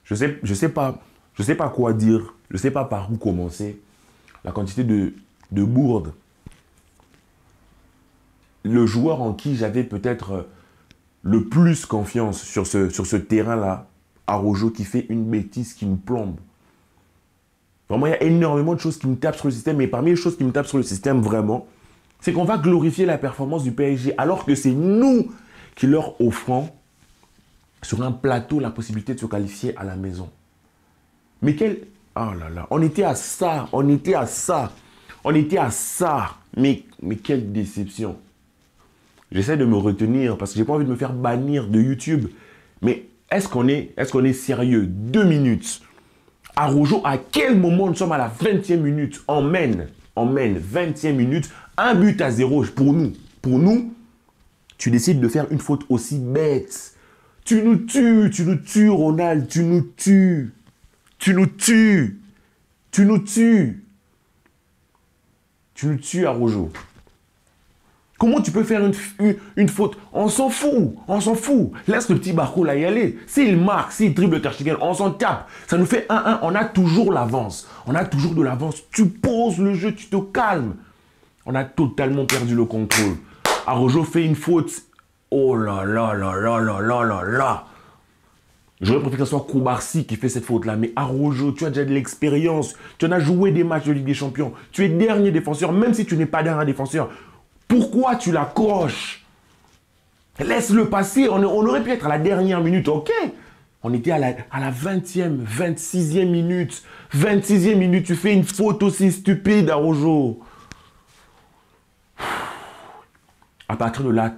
Je sais pas quoi dire. Je sais pas par où commencer. La quantité de bourdes. Le joueur en qui j'avais peut-être le plus confiance sur ce terrain-là, Araujo, qui fait une bêtise qui nous plombe. Vraiment, il y a énormément de choses qui me tapent sur le système. Mais parmi les choses qui me tapent sur le système, vraiment, c'est qu'on va glorifier la performance du PSG alors que c'est nous qui leur offrons sur un plateau la possibilité de se qualifier à la maison. Mais quel... Oh là là, on était à ça, on était à ça, on était à ça. Mais quelle déception. J'essaie de me retenir parce que j'ai pas envie de me faire bannir de YouTube. Mais est-ce qu'on est sérieux? 2 minutes. Araujo, à quel moment nous sommes à la 20e minute? On mène 20e minute, 1-0 pour nous. Pour nous, tu décides de faire une faute aussi bête. Tu nous tues, Ronald, tu nous tues. Tu nous tues. Tu nous tues. Tu nous tues, Araujo. Comment tu peux faire une faute? On s'en fout, on s'en fout. Laisse le petit Barco là y aller. S'il marque, s'il dribble Ter Stegen, on s'en tape. Ça nous fait 1-1, on a toujours l'avance. On a toujours de l'avance. Tu poses le jeu, tu te calmes. On a totalement perdu le contrôle. Araujo fait une faute. Oh là là là là là là là là. J'aurais préféré que ce soit Koubarsi qui fait cette faute-là. Mais Araujo, tu as déjà de l'expérience. Tu en as joué des matchs de Ligue des Champions. Tu es dernier défenseur, même si tu n'es pas dernier défenseur. Pourquoi tu l'accroches? Laisse-le passer. On aurait pu être à la dernière minute, ok. On était à la 20e, 26e minute. 26e minute, tu fais une faute aussi stupide, Araujo. À partir de là,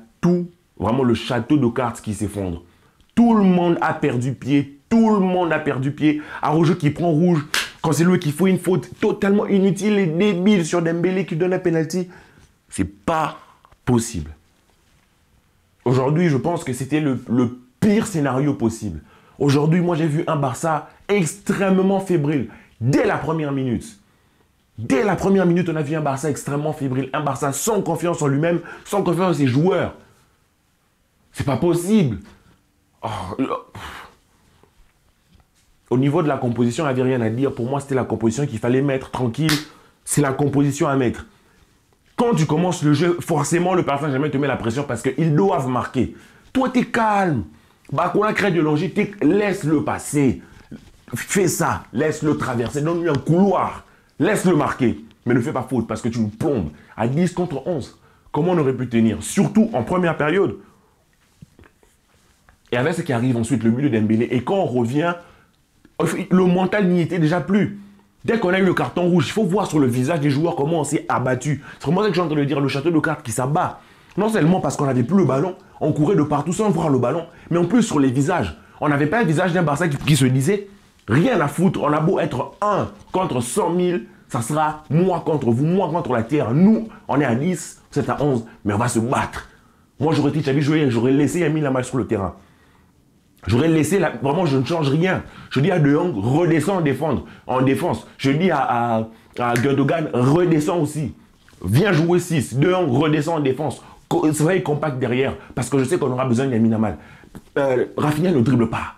vraiment le château de cartes qui s'effondre. Tout le monde a perdu pied. Tout le monde a perdu pied. Araujo qui prend rouge. Quand c'est lui qui fait une faute totalement inutile et débile sur Dembélé qui donne un penalty. C'est pas possible. Aujourd'hui, je pense que c'était le pire scénario possible. Aujourd'hui, moi, j'ai vu un Barça extrêmement fébrile. Dès la première minute. Dès la première minute, on a vu un Barça extrêmement fébrile. Un Barça sans confiance en lui-même, sans confiance en ses joueurs. C'est pas possible. Au niveau de la composition, il n'y avait rien à dire. Pour moi, c'était la composition qu'il fallait mettre tranquille. C'est la composition à mettre. Quand tu commences le jeu, forcément, le Paris Saint-Germain te met la pression parce qu'ils doivent marquer. Toi, tu es calme. Bakola crée de danger, laisse-le passer. Fais ça, laisse-le traverser, donne-lui un couloir. Laisse-le marquer, mais ne fais pas faute parce que tu nous plombes à 10 contre 11. Comment on aurait pu tenir? Surtout en première période. Et avec ce qui arrive ensuite, le but de Dembélé. Et quand on revient, le mental n'y était déjà plus. Dès qu'on a eu le carton rouge, il faut voir sur le visage des joueurs comment on s'est abattu. C'est vraiment ça que je suis en train de dire, le château de cartes qui s'abat. Non seulement parce qu'on n'avait plus le ballon, on courait de partout sans voir le ballon, mais en plus sur les visages. On n'avait pas le visage d'un Barça qui se disait, rien à foutre, on a beau être 1 contre 100 000, ça sera moi contre vous, moi contre la terre. Nous, on est à 10, vous êtes à 11, mais on va se battre. Moi, j'aurais dit, j'aurais laissé Lamine Yamal sur le terrain. J'aurais laissé, vraiment, je ne change rien. Je dis à De Jong, redescends en défense. Je dis à Gundogan, redescends aussi. Viens jouer 6. De Jong, redescends en défense. Soyez compact derrière, parce que je sais qu'on aura besoin de Lamine Yamal. Rafinha ne dribble pas.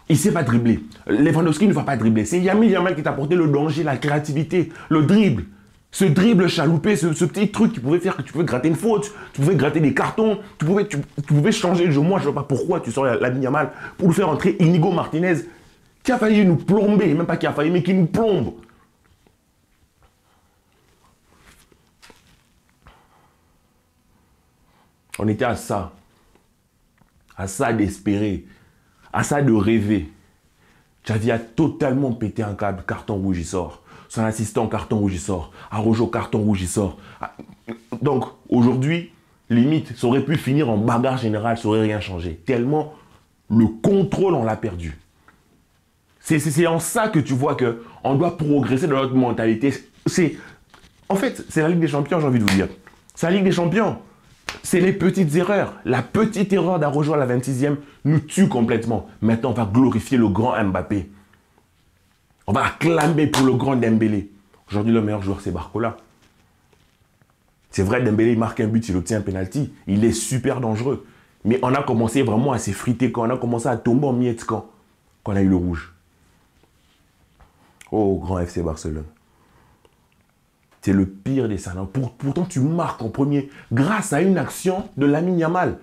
Il ne sait pas dribbler. Lewandowski ne va pas dribbler. C'est Lamine Yamal qui t'a apporté le danger, la créativité, le dribble. Ce dribble chaloupé, ce petit truc qui pouvait faire que tu pouvais gratter une faute, tu pouvais gratter des cartons, tu pouvais changer le jeu. Moi, je ne sais pas pourquoi tu sors Lamine Yamal pour faire entrer Inigo Martinez, qui a failli nous plomber, même pas qui a failli, mais qui nous plombe. On était à ça d'espérer, à ça de rêver. Xavi a totalement pété un câble, carton rouge, il sort. Son assistant, carton rouge, il sort. Araujo, carton rouge, il sort. Donc, aujourd'hui, limite, ça aurait pu finir en bagarre générale, ça aurait rien changé. Tellement le contrôle, on l'a perdu. C'est en ça que tu vois qu'on doit progresser dans notre mentalité. En fait, c'est la Ligue des Champions, j'ai envie de vous dire. C'est la Ligue des Champions. C'est les petites erreurs. La petite erreur d'Araujo à la 26e nous tue complètement. Maintenant, on va glorifier le grand Mbappé. On va acclamer pour le grand Dembélé. Aujourd'hui, le meilleur joueur, c'est Barcola. C'est vrai, Dembélé, il marque un but, il obtient un penalty. Il est super dangereux. Mais on a commencé vraiment à s'effriter quand on a commencé à tomber en miettes quand on a eu le rouge. Oh, grand FC Barcelone. C'est le pire des salons. Pourtant, tu marques en premier grâce à une action de Lamine Yamal.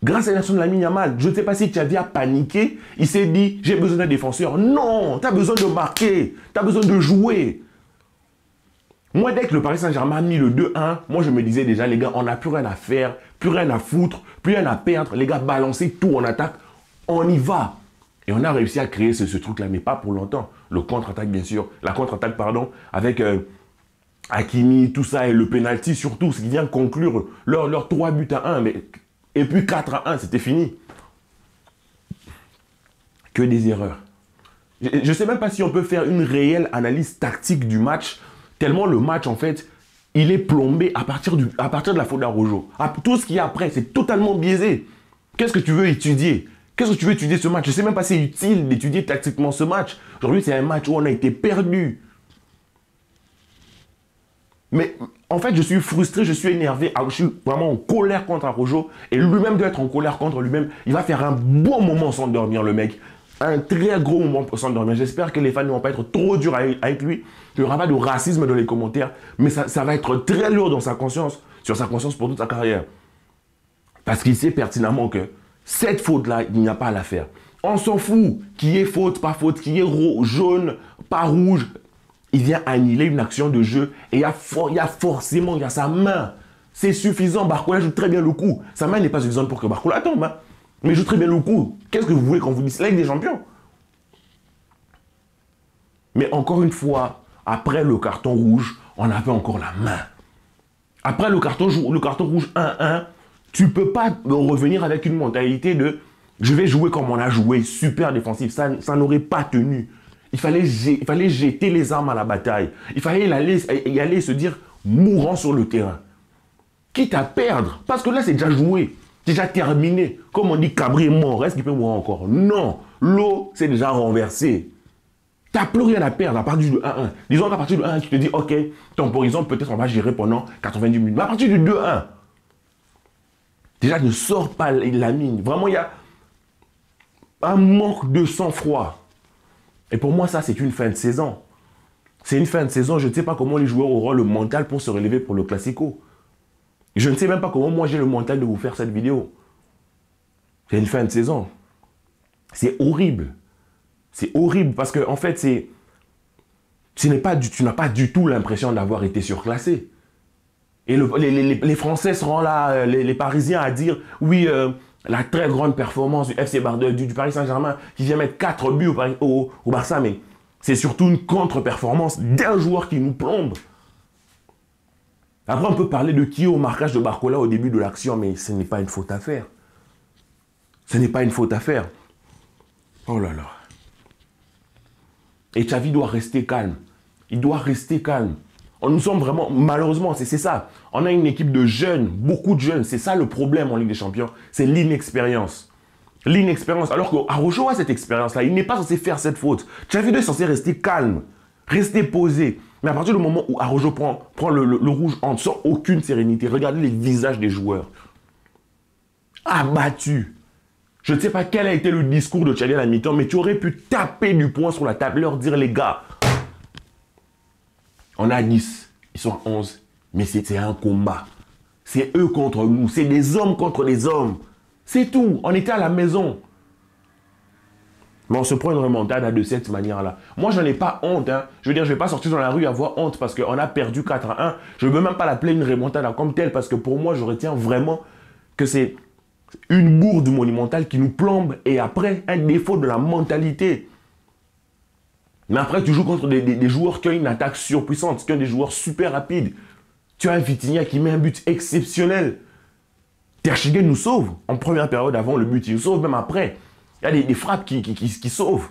Grâce à une action de Lamine Yamal. Je ne sais pas si Xavi a paniqué. Il s'est dit, j'ai besoin d'un défenseur. Non, tu as besoin de marquer. Tu as besoin de jouer. Moi, dès que le Paris Saint-Germain a mis le 2-1, moi, je me disais déjà, les gars, on n'a plus rien à faire, plus rien à foutre, plus rien à perdre. Les gars, balancez tout en attaque. On y va. Et on a réussi à créer ce truc-là, mais pas pour longtemps. Le contre-attaque, bien sûr. La contre-attaque, pardon, avec Hakimi, tout ça, et le penalty surtout, ce qui vient conclure leurs 3 buts à 1. Et puis 4-1, c'était fini. Que des erreurs. Je ne sais même pas si on peut faire une réelle analyse tactique du match, tellement le match, en fait, il est plombé à partir de la faute d'Araujo. Tout ce qu'il y a après, c'est totalement biaisé. Qu'est-ce que tu veux étudier? Qu'est-ce que tu veux étudier ce match? Je ne sais même pas si c'est utile d'étudier tactiquement ce match. Aujourd'hui, c'est un match où on a été perdu. Mais en fait, je suis frustré, je suis énervé, je suis vraiment en colère contre Araujo. Et lui-même doit être en colère contre lui-même. Il va faire un bon moment sans dormir, le mec. Un très gros moment sans dormir. J'espère que les fans ne vont pas être trop durs avec lui. Il n'y aura pas de racisme dans les commentaires. Mais ça va être très lourd dans sa conscience, sur sa conscience pour toute sa carrière. Parce qu'il sait pertinemment que cette faute-là, il n'y a pas à la faire. On s'en fout qui est faute, pas faute, qui est jaune, pas rouge. Il vient annuler une action de jeu et il y a forcément, il y a sa main. C'est suffisant. Barcola joue très bien le coup. Sa main n'est pas suffisante pour que Barcola tombe. Hein. Mais il joue très bien le coup. Qu'est-ce que vous voulez qu'on vous dise? La Ligue des Champions. Mais encore une fois, après le carton rouge, on avait encore la main. Après le carton rouge 1-1, tu ne peux pas revenir avec une mentalité de « je vais jouer comme on a joué, super défensif ». Ça n'aurait pas tenu. Il fallait jeter les armes à la bataille. Il fallait y aller se dire mourant sur le terrain. Quitte à perdre. Parce que là, c'est déjà joué. Déjà terminé. Comme on dit, Cabri est mort. Est-ce qu'il peut mourir encore? Non. L'eau, c'est déjà renversé. Tu n'as plus rien à perdre à partir du 1-1. Disons qu'à partir du 1-1, tu te dis, ok, temporisons, peut-être on va gérer pendant 90 minutes. Mais à partir du 2-1, déjà, ne sors pas la mine. Vraiment, il y a un manque de sang-froid. Et pour moi, ça, c'est une fin de saison. C'est une fin de saison. Je ne sais pas comment les joueurs auront le mental pour se relever pour le Classico. Je ne sais même pas comment moi, j'ai le mental de vous faire cette vidéo. C'est une fin de saison. C'est horrible. C'est horrible parce que, en fait, tu n'as pas du tout l'impression d'avoir été surclassé. Et les Français seront là, les Parisiens, à dire, oui, la très grande performance du FC du Paris Saint-Germain qui vient mettre 4 buts au Barça, mais c'est surtout une contre-performance d'un joueur qui nous plombe. Après, on peut parler de qui au marquage de Barcola au début de l'action, mais ce n'est pas une faute à faire. Ce n'est pas une faute à faire. Oh là là. Et Xavi doit rester calme. Il doit rester calme. Nous sommes vraiment, malheureusement, c'est ça. On a une équipe de jeunes, beaucoup de jeunes. C'est ça le problème en Ligue des Champions. C'est l'inexpérience. L'inexpérience. Alors qu'Araujo a cette expérience-là. Il n'est pas censé faire cette faute. Xavi est censé rester calme, rester posé. Mais à partir du moment où Araujo prend le rouge sans aucune sérénité, regardez les visages des joueurs. Abattus. Je ne sais pas quel a été le discours de Xavi à la mi-temps, mais tu aurais pu taper du poing sur la table, leur dire, les gars, on a 10, ils sont 11, mais c'est un combat. C'est eux contre nous, c'est des hommes contre des hommes. C'est tout, on était à la maison. Mais on se prend une remontada de cette manière-là. Moi, je n'en ai pas honte. Hein. Je veux dire, je ne vais pas sortir dans la rue et avoir honte parce qu'on a perdu 4-1. Je ne veux même pas l'appeler une remontada comme telle parce que pour moi, je retiens vraiment que c'est une bourde monumentale qui nous plombe et après, un défaut de la mentalité. Mais après, tu joues contre des joueurs qui ont une attaque surpuissante, qui ont des joueurs super rapides. Tu as un Vitinha qui met un but exceptionnel. Ter Stegen nous sauve. En première période avant le but, il nous sauve même après. Il y a des frappes qui sauvent.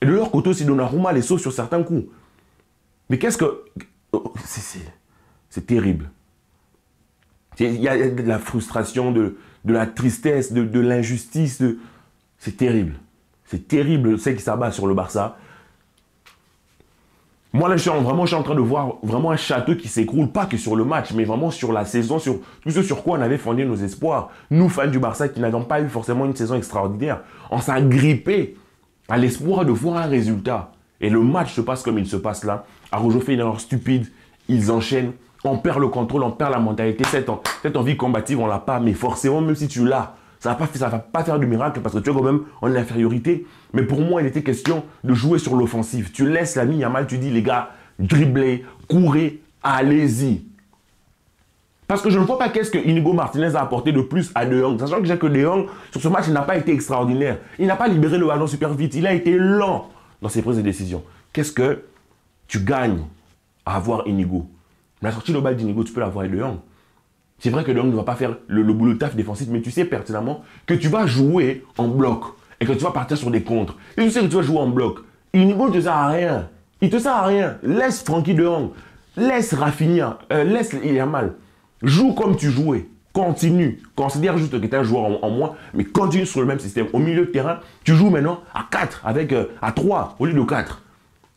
Et de leur côté aussi, Donnarumma les sauve sur certains coups. Mais qu'est-ce que... C'est terrible. Il y a de la frustration, de la tristesse, de l'injustice. C'est terrible. C'est terrible ce qui s'abat sur le Barça. Moi, là, je suis en train de voir vraiment un château qui s'écroule, pas que sur le match, mais vraiment sur la saison, sur tout ce sur quoi on avait fondé nos espoirs. Nous, fans du Barça, qui n'avons pas eu forcément une saison extraordinaire, on s'est agrippé à l'espoir de voir un résultat. Et le match se passe comme il se passe là. Araujo fait une erreur stupide, ils enchaînent, on perd le contrôle, on perd la mentalité. Cette envie combative, on l'a pas, mais forcément, même si tu l'as, ça va pas faire de miracle parce que tu es quand même en infériorité. Mais pour moi, il était question de jouer sur l'offensive. Tu laisses Lamine Yamal, tu dis les gars, dribblez, courez, allez-y. Parce que je ne vois pas qu'est-ce que Inigo Martinez a apporté de plus à De Jong. Sachant que De Jong, sur ce match, il n'a pas été extraordinaire. Il n'a pas libéré le ballon super vite. Il a été lent dans ses prises de décision. Qu'est-ce que tu gagnes à avoir Inigo? La sortie de balle d'Inigo, tu peux l'avoir avec De Jong. C'est vrai que De Jong ne va pas faire le boulot de taf défensif, mais tu sais pertinemment que tu vas jouer en bloc et que tu vas partir sur des contres. Et tu sais que tu vas jouer en bloc. Inigo ne te sert à rien. Il ne te sert à rien. Laisse Frankie De Jong. Laisse Rafinha. Laisse Yamal. Joue comme tu jouais. Continue. Considère juste que tu es un joueur en moins, mais continue sur le même système. Au milieu de terrain, tu joues maintenant à 4, à 3 au lieu de 4.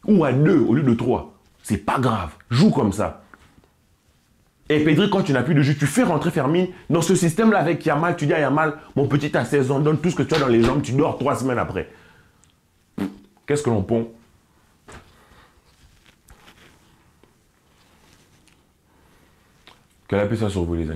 Ou à 2 au lieu de 3. C'est pas grave. Joue comme ça. Et Pedri, quand tu n'as plus de jeu, tu fais rentrer Fermin dans ce système-là avec Yamal. Tu dis à Yamal, mon petit à 16 ans, donne tout ce que tu as dans les jambes, tu dors 3 semaines après. Qu'est-ce que l'on pond? Que la paix soit sur vous, les amis.